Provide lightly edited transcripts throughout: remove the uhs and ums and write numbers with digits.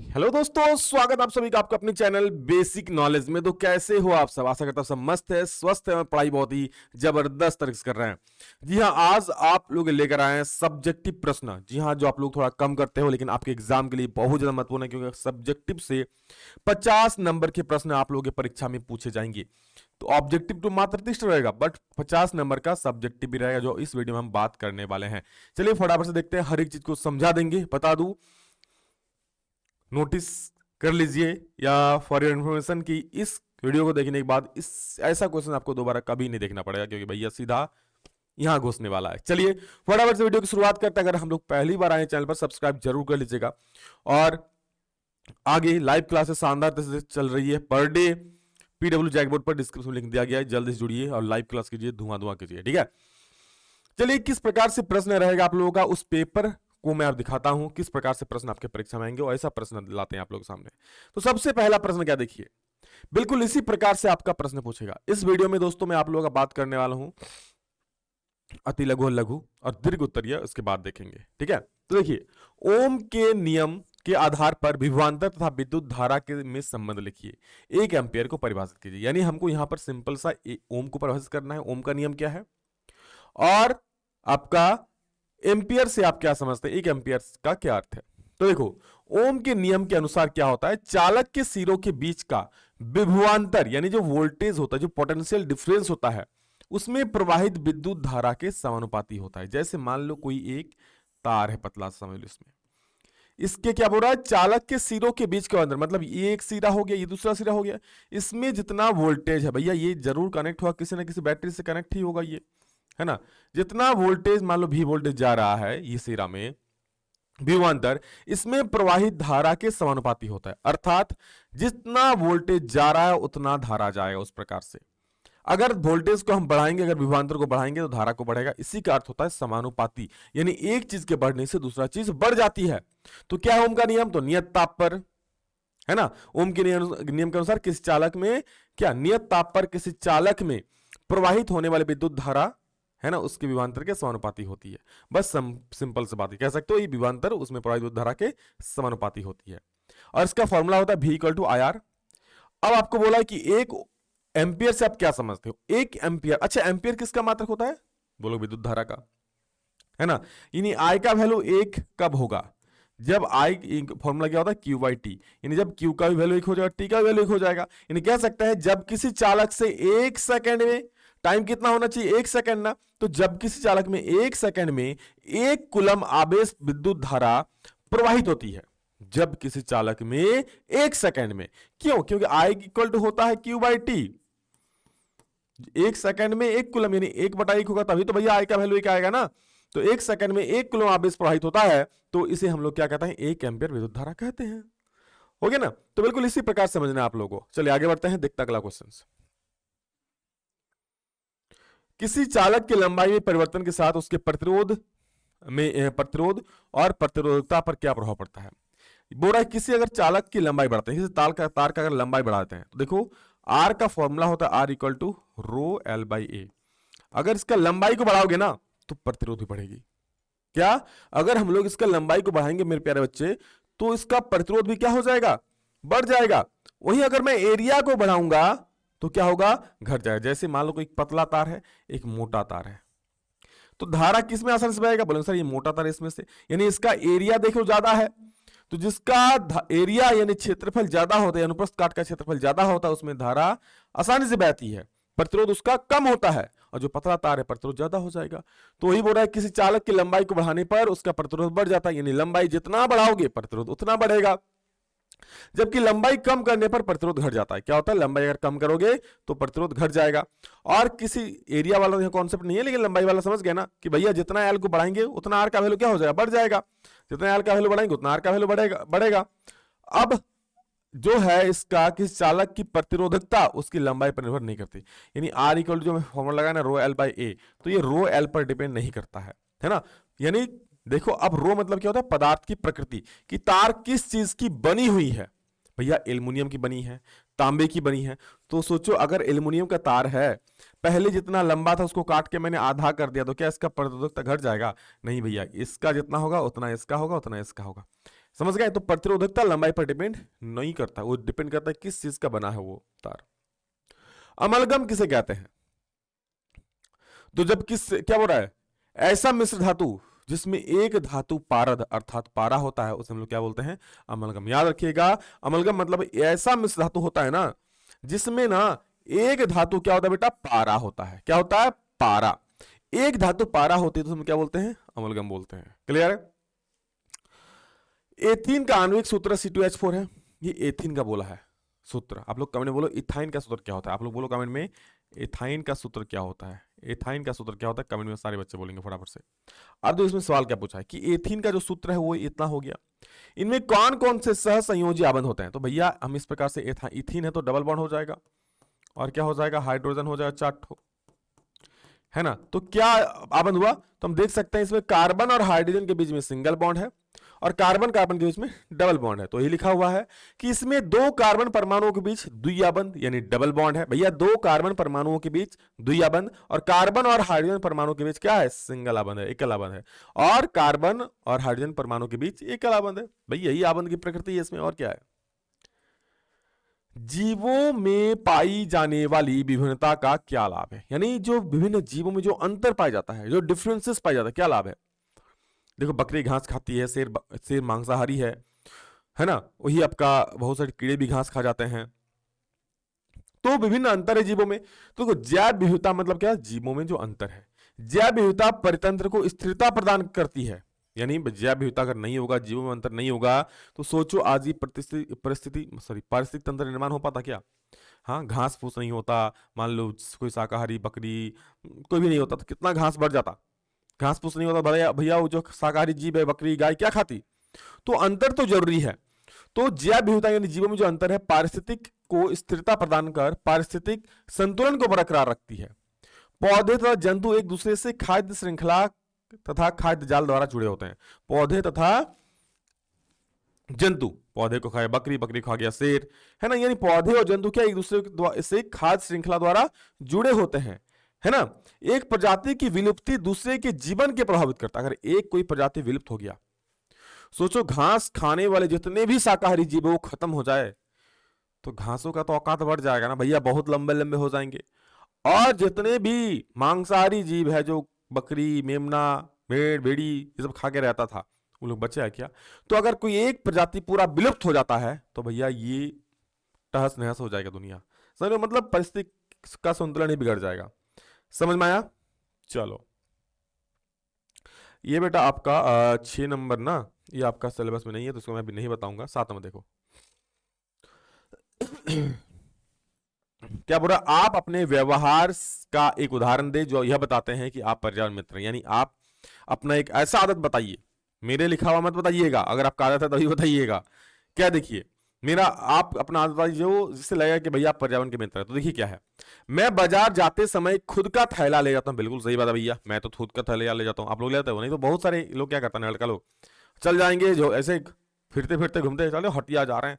Hello दोस्तों, स्वागत आप सभी का आपका अपने चैनल बेसिक नॉलेज में। तो कैसे हो आप सब? आशा करता हूं सब मस्त है, स्वस्थ है और पढ़ाई बहुत ही जबरदस्त तरीके से कर रहे हैं। जी हाँ, आज आप लोग लेकर आए हैं सब्जेक्टिव प्रश्न। जी हाँ, जो आप लोग थोड़ा कम करते हो लेकिन आपके एग्जाम के लिए बहुत ज्यादा महत्वपूर्ण है, क्योंकि सब्जेक्टिव से 50 नंबर के प्रश्न आप लोगों की परीक्षा में पूछे जाएंगे। तो ऑब्जेक्टिव तो मात्र 30 रहेगा, बट 50 नंबर का सब्जेक्टिव भी रहेगा, जो इस वीडियो में हम बात करने वाले हैं। चलिए फटाफट से देखते हैं, हर एक चीज को समझा देंगे। बता दूं, नोटिस कर लीजिए या फॉर योर इन्फॉर्मेशन कि इस वीडियो को देखने के बाद इस ऐसा क्वेश्चन आपको दोबारा कभी नहीं देखना पड़ेगा, क्योंकि भैया सीधा यहां घुसने वाला है। चलिए फटाफट से वीडियो की शुरुआत करते हैं। अगर हम लोग पहली बार आए चैनल पर, सब्सक्राइब जरूर कर लीजिएगा। और आगे लाइव क्लासेस शानदार तरह से चल रही है पर डे। पीडब्ल्यू जैकबोर्ड पर डिस्क्रिप्शन लिंक दिया गया है, जल्दी से जुड़िए और लाइव क्लास कीजिए, धुआं धुआं कीजिए, ठीक है। चलिए किस प्रकार से प्रश्न रहेगा आप लोगों का, उस पेपर को मैं आप दिखाता हूं किस प्रकार से प्रश्न आपके परीक्षा में आएंगे और ऐसा प्रश्न लाते हैं आप लोगों के सामने। तो सबसे पहला प्रश्न क्या, देखिए बिल्कुल इसी प्रकार से आपका प्रश्न पूछेगा। इस वीडियो में दोस्तों मैं आप लोगों का बात करने वाला हूं अति लघु और लघु और दीर्घ उत्तरीय, उसके बाद देखेंगे, ठीक है। तो देखिए, ओम के नियम के आधार पर विभवांतर तथा विद्युत धारा के में संबंध लिखिए। 1 एम्पियर को परिभाषित कीजिए। यानी हमको यहां पर सिंपल सा ओम को परिभाषित करना है। ओम का नियम क्या है और आपका एम्पियर से आप क्या समझते हैं, 1 एम्पियर का क्या अर्थ है। तो देखो, ओम के नियम के अनुसार क्या होता है, चालक के सिरों के बीच का विभवांतर यानी जो वोल्टेज होता है, जो पोटेंशियल डिफरेंस होता है, उसमें प्रवाहित विद्युत धारा के समानुपाती होता है। जैसे मान लो कोई एक तार है, पतला सा समझ लो, इसमें इसके क्या बोल रहा है, चालक के सिरों के बीच के अंदर, मतलब ये एक सिरा हो गया, ये दूसरा सिरा हो गया, इसमें जितना वोल्टेज है भैया, ये जरूर कनेक्ट हुआ किसी ना किसी बैटरी से, कनेक्ट ही होगा ये, है ना। जितना वोल्टेज, मान लो भी वोल्टेज जा रहा है ये सिरा में, विभवांतर इसमें प्रवाहित धारा के समानुपाती होता है। अर्थात जितना वोल्टेज जा रहा है उतना धारा जाएगा। उस प्रकार से अगर वोल्टेज को हम बढ़ाएंगे, अगर विभवांतर को बढ़ाएंगे तो धारा को बढ़ेगा। इसी का अर्थ होता है समानुपाती, यानी एक चीज के बढ़ने से दूसरा चीज बढ़ जाती है। तो क्या है ओम का नियम, तो नियत ताप पर, है ना। ओम के नियम के अनुसार किसी चालक में क्या, नियत ताप पर किसी चालक में प्रवाहित होने वाली विद्युत धारा, है ना, उसके विभवांतर के समानुपाती होती है। बस सिंपल से बात कह सकते हो, ये विभवांतर उसमें प्रवाहित विद्युत धारा के समानुपाती होती है। और इसका फॉर्मूला होता है V equal to I R. अब आपको बोला है कि 1 एम्पियर से आप क्या समझते हो, 1 एम्पियर। अच्छा, एम्पियर किसका मात्रक होता है, बोलो विद्युत धारा का, है ना। यानी आई का वैल्यू 1 कब होगा, जब आई फॉर्मूला क्या होता है, क्यू बाई टी, यानी जब क्यू का भी वैल्यू 1 हो जाएगा, टी का वैल्यू 1 हो जाएगा। यानी कह सकते हैं जब किसी चालक से 1 सेकंड में, टाइम कितना होना चाहिए, 1 सेकंड ना, तो जब किसी चालक में 1 सेकंड में 1 कूलम आवेश विद्युत धारा प्रवाहित होती है, जब किसी चालक में 1 सेकंड में, क्यों, क्योंकि आई इक्वल टू होता है क्यू बाई टी। 1 सेकंड में 1 कूलम यानी 1/1 होगा, तभी तो भैया आई का वैल्यू 1 आएगा ना। तो 1 सेकंड में 1 कूलम आवेश प्रवाहित होता है, तो इसे हम लोग क्या कहते हैं, 1 एम्पियर विद्युत धारा कहते हैं। हो गया ना। तो बिल्कुल इसी प्रकार समझना है आप लोगों को। चलिए आगे बढ़ते हैं, देखते हैं अगला क्वेश्चन। किसी चालक की लंबाई में परिवर्तन के साथ उसके प्रतिरोध प्रतिरोध और प्रतिरोधकता पर क्या प्रभाव पड़ता है। बोल रहा है किसी अगर चालक की लंबाई बढ़ाते हैं, किसी तार का अगर लंबाई बढ़ाते हैं, तो देखो आर का फॉर्मूला होता है R equal to rho L by A. अगर इसका लंबाई को बढ़ाओगे ना तो प्रतिरोध भी बढ़ेगी। क्या, अगर हम लोग इसका लंबाई को बढ़ाएंगे मेरे प्यारे बच्चे, तो इसका प्रतिरोध भी क्या हो जाएगा, बढ़ जाएगा। वहीं अगर मैं एरिया को बढ़ाऊंगा तो क्या होगा, घट जाएगा। जैसे मान लो कोई पतला तार है, एक मोटा तार है, तो धारा किस में आसानी से बहेगा, बोलेंगे सर ये मोटा तार है इसमें से, यानी इसका एरिया देखो ज्यादा है, तो जिसका एरिया यानी क्षेत्रफल ज्यादा होता है, अनुप्रस्थ काट का क्षेत्रफल ज्यादा होता है, उसमें धारा आसानी से बहती है, प्रतिरोध उसका कम होता है। और जो पतला तार है प्रतिरोध ज्यादा हो जाएगा। तो वही बोल रहा है किसी चालक की लंबाई को बढ़ाने पर उसका प्रतिरोध बढ़ जाता है, यानी लंबाई जितना बढ़ाओगे प्रतिरोध उतना बढ़ेगा, जबकि लंबाई कम करने पर प्रतिरोध घट जाता है। क्या होता है, लंबाई अगर कम करोगे तो प्रतिरोध घट जाएगा। और किसी एरिया वाला कॉन्सेप्ट नहीं है, लेकिन लंबाई वाला समझ गए ना कि भैया जितना एल को बढ़ाएंगे उतना आर का वैल्यू क्या हो जाएगा, बढ़ जाएगा। जितना एल का वैल्यू बढ़ाएंगे उतना आर का वैल्यू बढ़ेगा। अब जो है इसका किस चालक की प्रतिरोधकता उसकी लंबाई पर निर्भर नहीं करती, यानी आर इक्वल जो फॉर्मूला लगाया ना रो एल बाई ए, तो ये रो एल पर डिपेंड नहीं करता है ना। यानी देखो अब रो मतलब क्या होता है, पदार्थ की प्रकृति कि तार किस चीज की बनी हुई है। भैया एल्युमिनियम की बनी है, तांबे की बनी है, तो सोचो अगर एल्युमिनियम का तार है, पहले जितना लंबा था उसको काट के मैंने आधा कर दिया, तो क्या इसका प्रतिरोधकता घट जाएगा, नहीं भैया, इसका जितना होगा उतना इसका होगा, उतना इसका होगा। समझ गए? तो प्रतिरोधकता लंबाई पर डिपेंड नहीं करता, वो डिपेंड करता है किस चीज का बना है वो तार। अमलगम किसे कहते हैं? तो जब क्या बोल रहा है, ऐसा मिश्र धातु जिसमें एक धातु पारद अर्थात पारा होता है उसे हम लोग क्या बोलते हैं? अमलगम। याद रखिएगा, अमलगम मतलब ऐसा मिश्र धातु होता है ना जिसमें ना एक धातु क्या होता है बेटा? पारा होता है। क्या होता है? पारा। एक धातु पारा होती है तो हम क्या बोलते हैं? अमलगम बोलते हैं। क्लियर है? एथीन का आणविक सूत्र C2H4 है। ये एथीन का बोला है सूत्र। आप लोग कमेंट में बोलो इथाइन का सूत्र क्या होता है। आप लोग बोलो कमेंट में एथाइन का सूत्र क्या होता है। एथाइन का सूत्र क्या होता है? कमेंट में सारे बच्चे बोलेंगे फटाफट से। अब तो इसमें सवाल क्या पूछा है कि एथीन का जो सूत्र है वो इतना हो गया। इनमें कौन कौन से सहसंयोजी आबंध होते हैं? तो भैया हम इस प्रकार से इथीन है तो डबल बॉन्ड हो जाएगा और क्या हो जाएगा? हाइड्रोजन हो जाएगा 4 ठो, है ना। तो क्या आबंध हुआ? तो हम देख सकते हैं इसमें कार्बन और हाइड्रोजन के बीच में सिंगल बॉन्ड है और कार्बन कार्बन के बीच में डबल बॉन्ड है। तो ये लिखा हुआ है कि इसमें दो कार्बन परमाणुओं के बीच द्विआबंध यानी डबल बॉन्ड है। भैया दो कार्बन परमाणुओं के बीच द्विआबंध और कार्बन और हाइड्रोजन परमाणु के बीच क्या है? सिंगल आबंध है, एकल आबंध है। और कार्बन और हाइड्रोजन परमाणु के बीच एकल आबंध है। भैया यही आबंध की प्रकृति है इसमें, और क्या है? जीवों में पाई जाने वाली विभिन्नता का क्या लाभ है? यानी जो विभिन्न जीवों में जो अंतर पाया जाता है, जो डिफरेंसेस पाया जाता है, क्या लाभ है? देखो बकरी घास खाती है, शेर मांसाहारी है ना। वही आपका बहुत सारे कीड़े भी घास खा जाते हैं। तो विभिन्न अंतर है जीवों में। तो देखो जैव विविधता मतलब क्या? जीवों में जो अंतर है। जैव विविधता परितंत्र को स्थिरता प्रदान करती है। यानी जैव विविधता अगर नहीं होगा, जीवों में अंतर नहीं होगा, तो सोचो आज ही पारिस्थितिक तंत्र निर्माण हो पाता क्या? हाँ, घास फूस नहीं होता, मान लो कोई शाकाहारी बकरी कोई भी नहीं होता तो कितना घास बढ़ जाता। घास फूस नहीं होता भैया भैया वो जो शाकाहारी जीव है बकरी गाय क्या खाती? तो अंतर तो जरूरी है। तो जैव विविधता यानी जीवों में जो अंतर है पारिस्थितिक को स्थिरता प्रदान कर पारिस्थितिक संतुलन को बरकरार रखती है। पौधे तथा जंतु एक दूसरे से खाद्य श्रृंखला तथा खाद्य जाल द्वारा जुड़े होते हैं। पौधे तथा जंतु, पौधे को खाया बकरी, बकरी खा गया शेर, है ना। यानी पौधे और जंतु क्या एक दूसरे से खाद्य श्रृंखला द्वारा जुड़े होते हैं, है ना। एक प्रजाति की विलुप्ति दूसरे के जीवन के प्रभावित करता है। अगर एक कोई प्रजाति विलुप्त हो गया, सोचो घास खाने वाले जितने भी शाकाहारी जीव वो खत्म हो जाए तो घासों का तो औकात बढ़ जाएगा ना भैया, बहुत लंबे लंबे हो जाएंगे। और जितने भी मांसाहारी जीव है जो बकरी, मेमना, भेड़, भेड़ी ये सब खा के रहता था, वो लोग बचे हैं क्या? तो अगर कोई एक प्रजाति पूरा विलुप्त हो जाता है तो भैया ये तहस नहस हो जाएगा दुनिया। समझ लो, मतलब परिस्थिति का संतुलन ही बिगड़ जाएगा। समझ में आया? चलो ये बेटा आपका 6 नंबर ना, ये आपका सिलेबस में नहीं है तो इसको मैं अभी नहीं बताऊंगा। 7 नंबर देखो क्या बोला, आप अपने व्यवहार का एक उदाहरण दे जो यह बताते हैं कि आप पर्यावरण मित्र हैं। यानी आप अपना एक ऐसा आदत बताइए, मेरे लिखा हुआ मत बताइएगा, अगर आपका आदत है तभी बताइएगा। क्या देखिए मेरा, आप अपना आदत बताइए जो जिससे लगेगा कि भैया आप पर्यावरण के मित्र हैं। तो देखिए क्या है, मैं बाजार जाते समय खुद का थैला ले जाता हूँ। बिल्कुल सही बात है भैया, मैं तो खुद का थैला ले जाता हूँ। आप लोग ले जाते हो? नहीं तो बहुत सारे लोग क्या करते हैं, लड़का लोग चल जाएंगे जो ऐसे फिरते फिरते घूमते, चलो हटिया जा रहे हैं,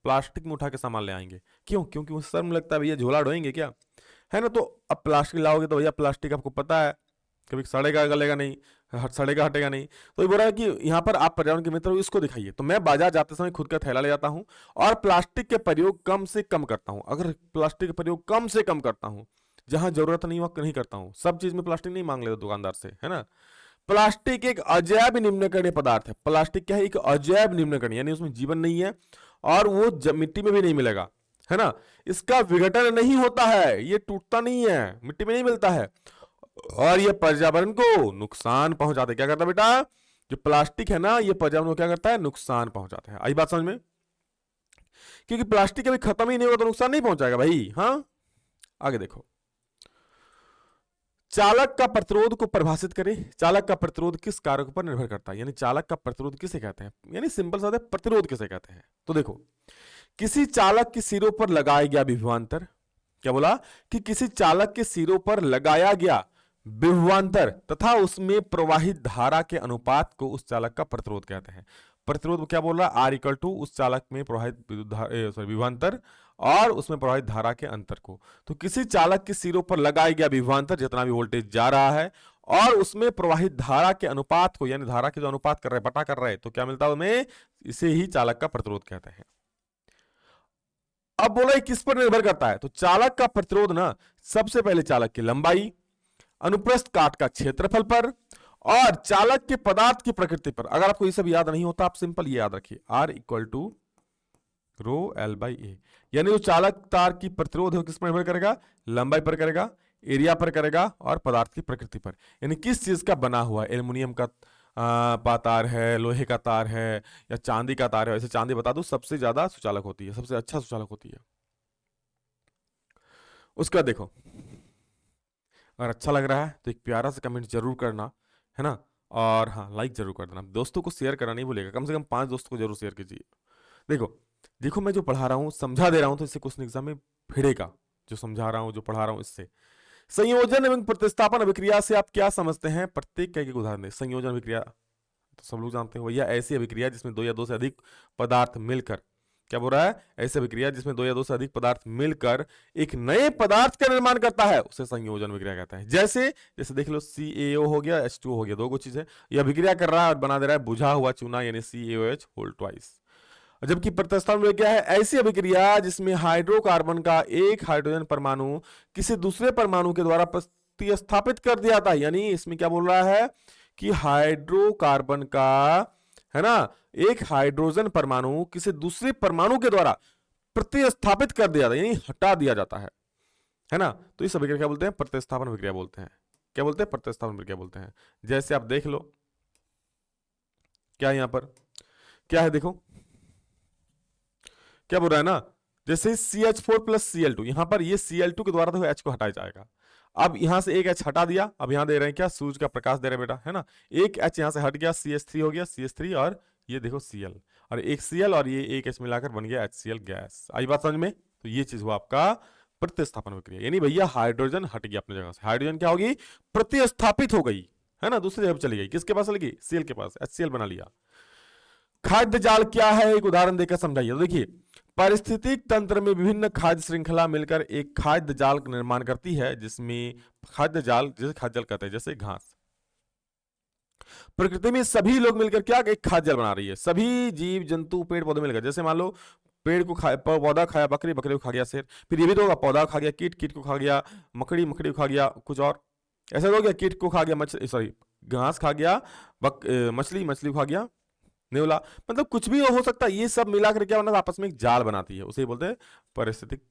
प्लास्टिक में उठा के सामान ले आएंगे। क्यों? क्योंकि उसे शर्म लगता है भैया, झोला ढोएंगे क्या, है ना। तो अब प्लास्टिक लाओगे तो भैया प्लास्टिक आपको पता है कभी सड़ेगा गलेगा नहीं, सड़ेगा हटेगा नहीं। तो ये बोल रहा है कि यहाँ पर आप पर्यावरण के मित्र हो, इसको दिखाइए। तो मैं बाजार जाते समय खुद का थैला ले जाता हूँ और प्लास्टिक के प्रयोग कम से कम करता हूँ। अगर प्लास्टिक का प्रयोग कम से कम करता हूँ, जहां जरूरत नहीं वक्त नहीं करता हूँ। सब चीज में प्लास्टिक नहीं मांग लेता दुकानदार से, है ना। प्लास्टिक एक अजैव निम्नकरणीय पदार्थ है। प्लास्टिक क्या है? एक अजैव निम्नकरणीय, यानी उसमें जीवन नहीं है और वो मिट्टी में भी नहीं मिलेगा, है ना। इसका विघटन नहीं होता है, ये टूटता नहीं है, मिट्टी में नहीं मिलता है और ये पर्यावरण को नुकसान पहुंचाता है। क्या करता है बेटा? जो प्लास्टिक है ना, ये पर्यावरण को क्या करता है? नुकसान पहुंचाता है। आई बात समझ में? क्योंकि प्लास्टिक कभी खत्म ही नहीं होगा तो नुकसान नहीं पहुंचाएगा भाई। हाँ, आगे देखो, चालक का प्रतिरोध को परिभाषित करें। चालक का प्रतिरोध किस कारक पर निर्भर करता है? यानी चालक का प्रतिरोध किसे कहते हैं? यानी सिंपल सा प्रतिरोध किसे कहते हैं? तो देखो, किसी चालक के सिरों पर लगाया गया विभवांतर, क्या बोला कि किसी चालक के सिरों पर लगाया गया विभवांतर तथा उसमें प्रवाहित धारा के अनुपात को उस चालक का प्रतिरोध कहते हैं। प्रतिरोध क्या बोल रहा है? आर इक्वल टू उस चालक में प्रवाहित विभवांतर और उसमें प्रवाहित धारा के अंतर को। तो किसी चालक के सिरों पर लगाया गया विभवांतर, जितना भी वोल्टेज जा रहा है, और उसमें प्रवाहित धारा के अनुपात को, यानी धारा के जो अनुपात कर रहे हैं, बटा कर रहे हैं, तो क्या मिलता है हमें? इसे ही चालक का प्रतिरोध कहते हैं। अब बोला ये किस पर निर्भर करता है, तो चालक का प्रतिरोध ना सबसे पहले चालक की लंबाई, अनुप्रस्थ काट का क्षेत्रफल पर और चालक के पदार्थ की प्रकृति पर। अगर आपको ये सब याद नहीं होता, आप सिंपल ये याद रखिए, R equal to rho L by A. यानी जो चालक तार की प्रतिरोध है वो किस पर निर्भर करेगा, लंबाई पर करेगा, एरिया पर करेगा और पदार्थ की प्रकृति पर। यानी किस चीज का बना हुआ है, एल्युमिनियम का तार है, लोहे का तार है या चांदी का तार है। वैसे चांदी बता दूं सबसे ज्यादा सुचालक होती है, सबसे अच्छा सुचालक होती है। उसका देखो, अगर अच्छा लग रहा है तो एक प्यारा सा कमेंट जरूर करना, है ना, और हाँ लाइक जरूर कर देना। दोस्तों को शेयर करना नहीं भूलेगा, कम से कम 5 दोस्तों को जरूर शेयर कीजिए। देखो मैं जो पढ़ा रहा हूँ समझा दे रहा हूँ, तो इससे क्वेश्चन एग्जाम में भिड़ेगा। जो समझा रहा हूँ, जो पढ़ा रहा हूँ, इससे संयोजन एवं प्रतिस्थापन अभिक्रिया से आप क्या समझते हैं, प्रत्येक का एक उदाहरण दें। संयोजन अभिक्रिया तो सब लोग जानते हैं भैया, ऐसी अभिक्रिया जिसमें 2 या 2 से अधिक पदार्थ मिलकर, क्या बोल रहा है, ऐसी अभिक्रिया जिसमें 2 या 2 से अधिक पदार्थ मिलकर एक नए पदार्थ का निर्माण करता है, उसे संयोजन अभिक्रिया कहता है। जैसे देख लो CaO हो गया, H2O हो गया, 2 चीज है, यह अभिक्रिया कर रहा है और बना दे रहा है बुझा हुआ चूना, यानी CaOH होल ट्वाइस। जबकि प्रतिस्थापन में क्या है, ऐसी अभिक्रिया जिसमें हाइड्रोकार्बन का एक हाइड्रोजन परमाणु किसी दूसरे परमाणु के द्वारा प्रतिस्थापित कर दिया जाता है। यानी इसमें क्या बोल रहा है कि हाइड्रोकार्बन का, है ना, एक हाइड्रोजन परमाणु किसी दूसरे परमाणु के द्वारा प्रतिस्थापित कर दिया जाता है, यानी हटा दिया जाता है ना। तो इस अभिक्रिया क्या बोलते हैं, प्रतिस्थापन अभिक्रिया बोलते हैं। क्या बोलते हैं, प्रतिस्थापन अभिक्रिया बोलते हैं। जैसे आप देख लो क्या यहां पर क्या है, देखो क्या बोल रहा है ना, जैसे CH4 प्लस Cl2, यहां पर ये Cl2 के द्वारा तो H को हटाया जाएगा। अब यहां से एक H हटा दिया, अब यहां दे रहे हैं क्या, सूरज का प्रकाश दे रहे हैं बेटा, है ना। एक H यहां से हट गया, CH3 हो गया, CH3 और ये देखो Cl, और एक Cl और ये एक H मिलाकर बन गया HCl गैस। आई बात समझ में। तो ये चीज हुआ आपका प्रतिस्थापन प्रक्रिया, यानी भैया हाइड्रोजन हट गया अपनी जगह से, हाइड्रोजन क्या होगी, प्रतिस्थापित हो गई, है ना, दूसरी जगह चली गई। किसके पास चली गई, Cl के पास, HCl बना लिया। खाद्य जाल क्या है, एक उदाहरण देकर समझाइए। तो देखिए, पारिस्थितिक तंत्र में विभिन्न खाद्य श्रृंखला मिलकर एक खाद्य जाल का निर्माण करती है, जिसमें खाद्य जाल, जैसे खाद्य जाल कहते हैं, जैसे घास। प्रकृति में सभी लोग मिलकर क्या एक खाद्य जाल बना रही है, सभी जीव जंतु पेड़ पौधे मिलकर। जैसे मान लो पेड़ को खाया, पौधा खाया बकरी, बकरी को खा गया शेर, फिर ये भी तो होगा, पौधा खा गया कीट, कीट को खा गया मकड़ी, मकड़ी को खा गया कुछ और, ऐसा हो गया, कीट को खा गया मछली, सॉरी घास खा गया मछली, मछली को खा गया नेवला, मतलब कुछ भी हो सकता है। ये सब मिलाकर क्या बना, आपस में एक जाल बनाती है, उसे ही बोलते हैं पारिस्थितिक,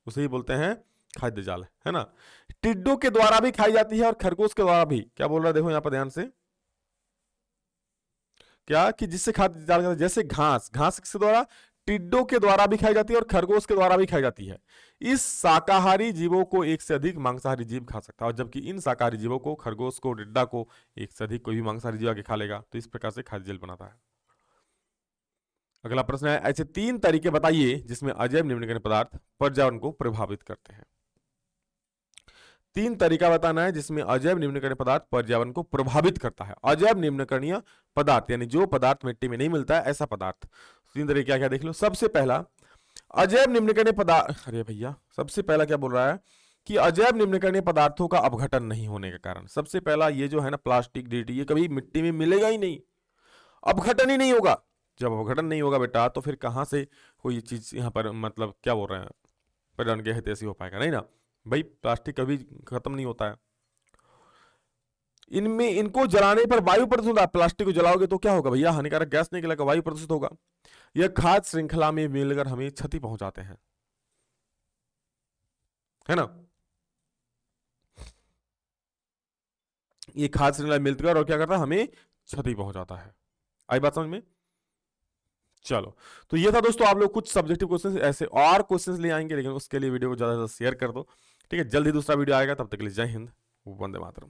उसे ही बोलते हैं खाद्य जाल, है ना। टिड्डों के द्वारा भी खाई जाती है और खरगोश के द्वारा भी। क्या बोल रहा है, देखो यहां पर ध्यान से, क्या कि जिससे खाद्य जाल, जैसे घास, घास किसके द्वारा, टिड्डों के द्वारा भी खाई जाती है और खरगोश के द्वारा भी खाई जाती है। इस शाकाहारी जीवों को एक से अधिक मांसाहारी जीव खा सकता है, और जबकि इन शाकाहारी जीवों को, खरगोश को, टिड्डा को एक से अधिक कोई भी मांसाहारी जीव आके खा लेगा। तो इस प्रकार से खाद्य जाल बनाता है। अगला प्रश्न है, ऐसे 3 तरीके बताइए जिसमें अजैव निम्नकरणीय पदार्थ पर्यावरण को प्रभावित करते हैं। 3 तरीका बताना है जिसमें अजैव निम्नकरणीय पदार्थ पर्यावरण को प्रभावित करता है। अजैव निम्नकरणीय पदार्थ यानी जो पदार्थ मिट्टी में नहीं मिलता है, ऐसा पदार्थ। 3 तरीके क्या क्या देख लो। सबसे पहला अजैव निम्नकरणीय पदार्थ, अरे भैया सबसे पहला क्या बोल रहा है कि अजैव निम्नकरणीय पदार्थों का अपघटन नहीं होने के कारण। सबसे पहला ये जो है ना प्लास्टिक, DDT, ये कभी मिट्टी में मिलेगा ही नहीं, अपघटन ही नहीं होगा। जब अपघटन नहीं होगा बेटा, तो फिर कहां से कोई चीज यहाँ पर, मतलब क्या बोल रहे हैं, पर्यावरण के हित ऐसी हो पाएगा नहीं ना भाई। प्लास्टिक कभी खत्म नहीं होता है। इनमें, इनको जलाने पर वायु प्रदूषण होता है। प्लास्टिक को जलाओगे तो क्या होगा भैया, हानिकारक गैस निकलेगा, वायु प्रदूषित होगा। यह खाद्य श्रृंखला में मिलकर हमें क्षति पहुंचाते हैं, है ना। ये खाद्य श्रृंखला मिलकर और क्या करता है, हमें क्षति पहुंचाता है। आई बात समझ में। चलो, तो ये था दोस्तों, आप लोग कुछ सब्जेक्टिव क्वेश्चंस, ऐसे और क्वेश्चंस ले आएंगे, लेकिन उसके लिए वीडियो को ज्यादा से ज्यादा शेयर कर दो, ठीक है। जल्दी दूसरा वीडियो आएगा, तब तक के लिए जय हिंद, वंदे मातरम।